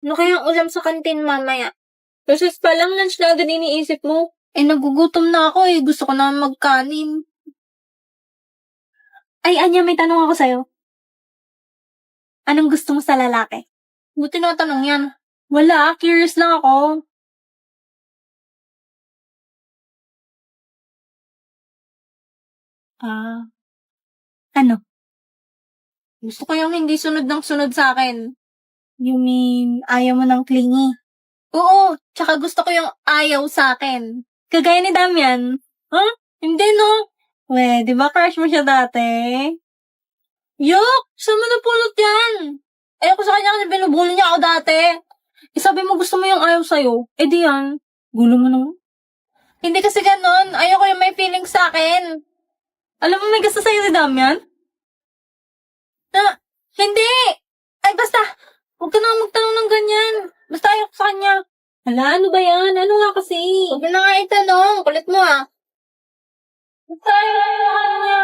Ano kayang ulam sa kantin mamaya? Recess pa lang, lunch na agad iniisip mo. Nagugutom na ako eh. Gusto ko na magkanin. Ay, Anya, may tanong ako sa'yo. Anong gusto mo sa lalaki? Buti na tanong yan. Wala, curious lang ako. Ano? Gusto ko yung hindi sunod ng sunod sa akin. You mean, ayaw mo ng clingy? Oo, tsaka gusto ko yung ayaw sa akin. Kagaya ni Damian. Huh? Hindi, no? We, di ba crush mo siya dati? Yuck! Saan mo napulot yan? Ayoko sa kanya kasi binubuli niya ako dati. Sabi mo gusto mo yung ayaw sa'yo. Di yan. Gulo mo naman. Hindi kasi ganon. Ayoko yung may feeling sa akin. Alam mo may gusto sa'yo si Damian? Hindi! Ay, basta! Huwag ka na magtanong ng ganyan. Basta ayoko sa kanya. Hala, ano ba yan? Ano nga kasi? Huwag na nga itanong. Kulit mo ah. Basta ayoko sa kanya.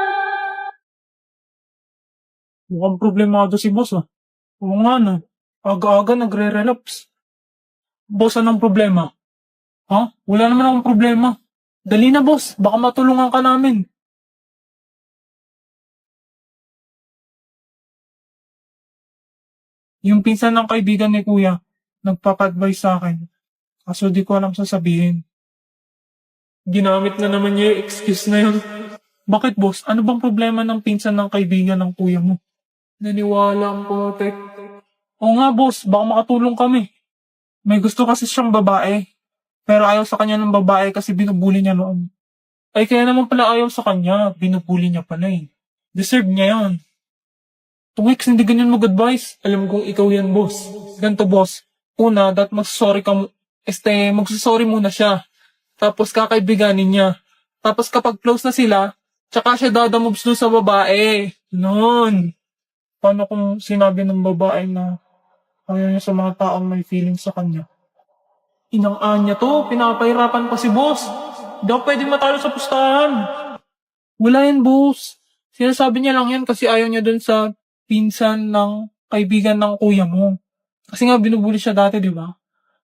Mukhang problemado si boss ah. Oo nga no. Aga-aga nagre-relapse. Boss, anong problema? Ha? Wala naman akong problema. Dali na boss, baka matulungan ka namin. Yung pinsan ng kaibigan ni kuya, nagpapa-advise sa akin. Kaso di ko alam sasabihin. Ginamit na naman niya yung excuse na yun. Bakit boss? Ano bang problema ng pinsan ng kaibigan ng kuya mo? Naniwala ang putek. Oo nga boss, baka makatulong kami. May gusto kasi siyang babae. Pero ayaw sa kanya ng babae kasi binubuli niya noon. Ay kaya naman pala ayaw sa kanya, binubuli niya pala eh. Deserve niya yan. Tungix, hindi ganyan mag-advise. Alam kong ikaw yan boss. Ganto boss. Una, magsasorry ka magsasorry muna siya. Tapos kakaibiganin niya. Tapos kapag close na sila, tsaka siya dadamobs dun sa babae. Noon. Paano kung sinabi ng babae na ayaw niya sa mga taong may feeling sa kanya? Inang-anya to, pinapahirapan pa si boss. Hindi ako pwede matalo sa pustahan. Wala yan, boss. Sinasabi niya lang yan kasi ayaw niya dun sa pinsan ng kaibigan ng kuya mo. Kasi nga binubuli siya dati, di ba?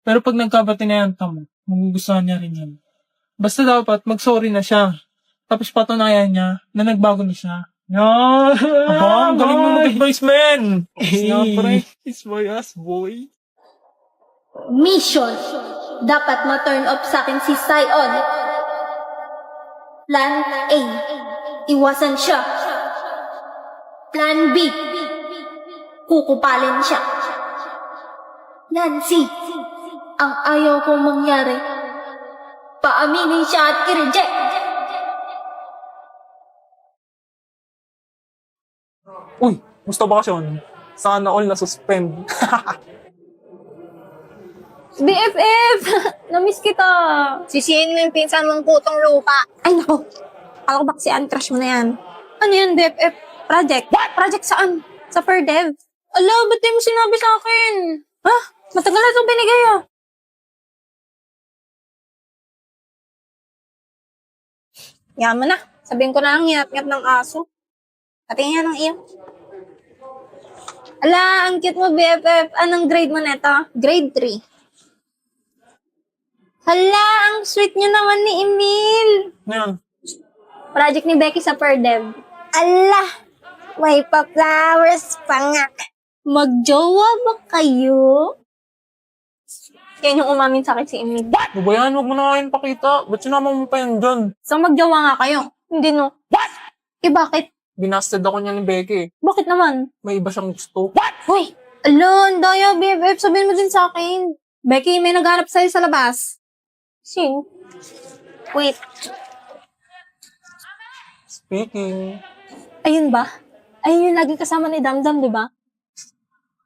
Pero pag nagkabati na yan, tamo, magugustuhan niya rin yan. Basta dapat mag-sorry na siya. Tapos patunayan niya na nagbago na siya. Yan! Aba, ang galing mo mag-advise, man! Hey, it's my ass, boy. Mission. Dapat ma-turn off sa akin si Sion. Plan A. Iwasan siya. Plan B. Kukupalin siya. Plan C. Ang ayaw kong mangyari. Paaminin siya at i-reject. Uy, musta bakasyon? Sana all na-suspend. BFF! Namiss kita. Sisihin mo yung pinsan mong putong lupa. Ay, nako. Ako ba si crush mo na yan? Ano yan, BFF? Project? Project saan? Sa Perdev? Ala, ba't di mo sinabi sa akin? Ha? Matagal na itong binigay ah. Yan mo na. Sabihin ko na lang ngiyap-ngiyap ng aso. Patingin yan ng iyo. Ala, ang cute mo, BFF. Anong grade mo neto? Grade 3. Hala, ang sweet niyo naman ni Emil. Ngayon, Project ni Becky sa Perdev. Ala, may pa-flowers pa nga. Magjowa ba kayo? Yan yung umamin sa akin si Emil. ano ba yan? Huwag mo na ngayon pakita. Ba't sinama mo pa yan dyan? So magjowa nga kayo? Hindi no. Bakit? Binasted ako niya ni Becky. Bakit naman? May iba siyang gusto. Hoy! Ala, ang daya, BFF. Sabihin mo din sa akin. Becky, may naghanap sa'yo sa labas. Sino? Wait. Speaking. Ayun ba? Ayun yung lagi kasama ni Damdam, di ba?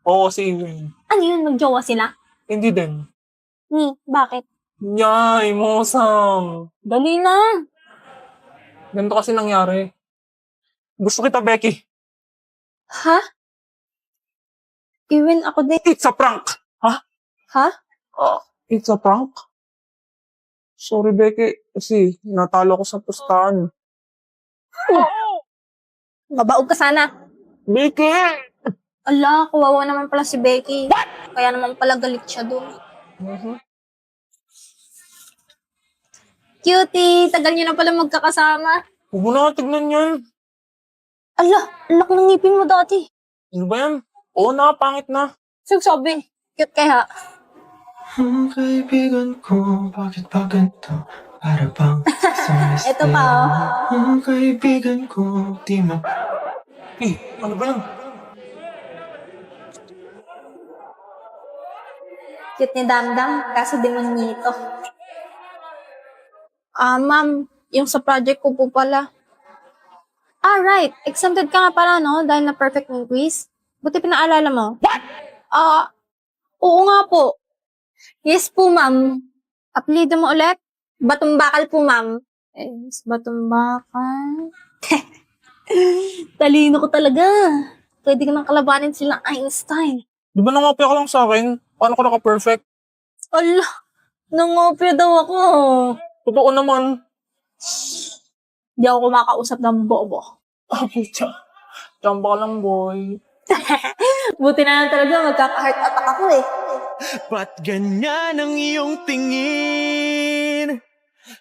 Oo, si Ewan. Ano yun? Magjowa sila? Hindi din. Bakit? Yay, mosang. Dali na. Ganito kasi nangyari. Gusto kita, Becky. Ha? Even ako din. It's a prank. Ha? Ha? It's a prank? Sorry, Becky. Kasi natalo ko sa pustahan. Mabaog ka sana. Becky! Ala, kawawa naman pala si Becky. Kaya naman pala galit siya doon. Cutie, tagal niyo na pala magkakasama. Huwag mo na tignan yan. Ala, ang laki ng ngipin mo dati. Ano ba yan? Oo na, pangit na. Sabi, cute kaya. Ang kaibigan ko, bakit ba ganito? Para bang sa Ito pa, oh. Ang kaibigan ko, di ma... Ano ba yan? Cute ni Damdam, kaso demonyito. Ma'am, yung sa project ko po pala. Right. Exempted ka nga pala, no? Dahil na perfect yung quiz. Buti pinaalala mo. What? Oo nga po. Yes po, ma'am. Apelido mo ulit? Batumbakal po, ma'am. Yes, Batumbakal. Talino ko talaga. Pwede ka nang kalabanin silang Einstein. Di ba nangopya ka lang sa akin? Paano ka naka-perfect? Ala, nangopya daw ako. Totoo naman. Di ako kumakausap ng bobo. Pucha. Chamba ka lang, boy. Buti na lang talaga magkaka-heart attack ako eh. Ba't ganyan ang iyong tingin?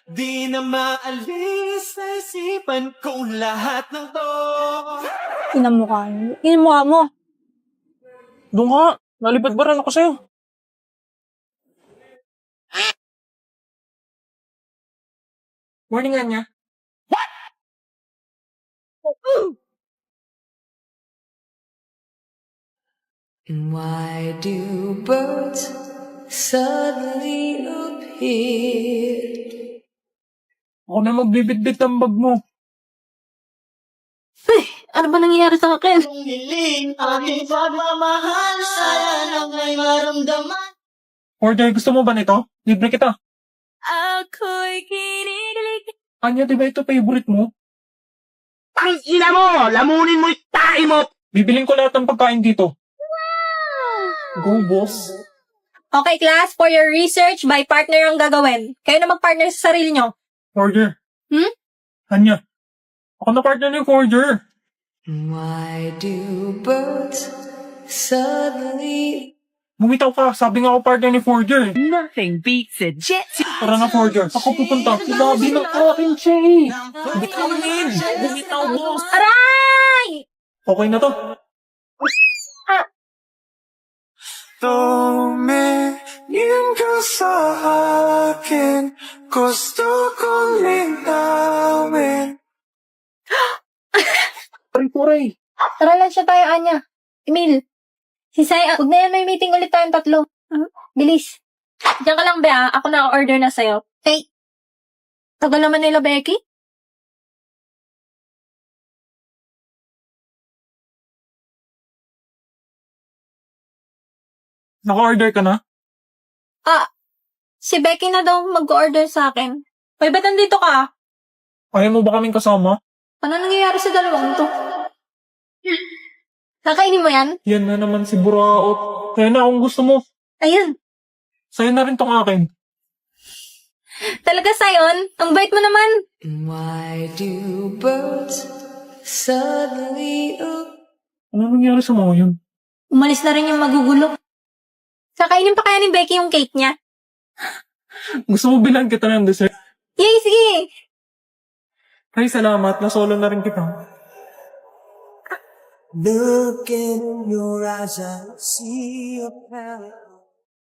Di na maalis sa isipan kong lahat ng to. Inamukha mo. Inamukha mo. Doon ka. Nalipad ba rin ako sa'yo? Morning, Anya. Why do birds suddenly appear? Ako na magbibitbit ang bag mo. Ano ba nangyayari sa akin? Hiling aking pagmamahal, sana may maramdaman. Order, gusto mo ba nito? Libre kita. Ako'y kinikilig. Anya, di ba ito favorite mo? Ang ina mo! Lamunin mo yung tae mo! Bibiling ko lahat ng pagkain dito. Go, boss. Okay, class, for your research, by partner ang gagawin. Kayo na mag-partner sa sarili nyo. Order. Hmm? Anya, ako na partner ni Forger. Why do birds suddenly... Bumitaw ka, sabi nga ako partner ni Forger. Nothing beats a jet. Tara na, Forger. Ako pupunta. Sinabi ng aking Che. Bumitaw din. Bumitaw, boss. Aray! Okay na to. Tumingin ka sa akin, gusto kong linawin. Pare-pare. Tara lang siya tayo, Anya. Emil. Si Sai, huwag na yan, may meeting ulit tayong tatlo. Bilis. Diyan ka lang, Bea. Ako na order na sa'yo. Hey. Tagal naman nila, Becky. Naka-order ka na? Si Becky na daw mag-order sa akin. Hoy, ba't nandito ka? Ayaw mo ba kaming kasama? Ano nangyayari sa dalawang to? Kakainin mo yan? Yan na naman si Buraot. Kaya na kung gusto mo. Ayun. Sa'yo na rin tong akin. Talaga, Sayon? Ang bait mo naman. Why do birds suddenly Ano nangyari sa mga yun? Umalis na rin yung magugulo. Kakainin pa kaya ni Becky yung cake niya? Gusto mo bilang kita ng dessert? Yay, sige! Ay, salamat. Nasolo na rin kita. Look in your eyes, I see a paradise.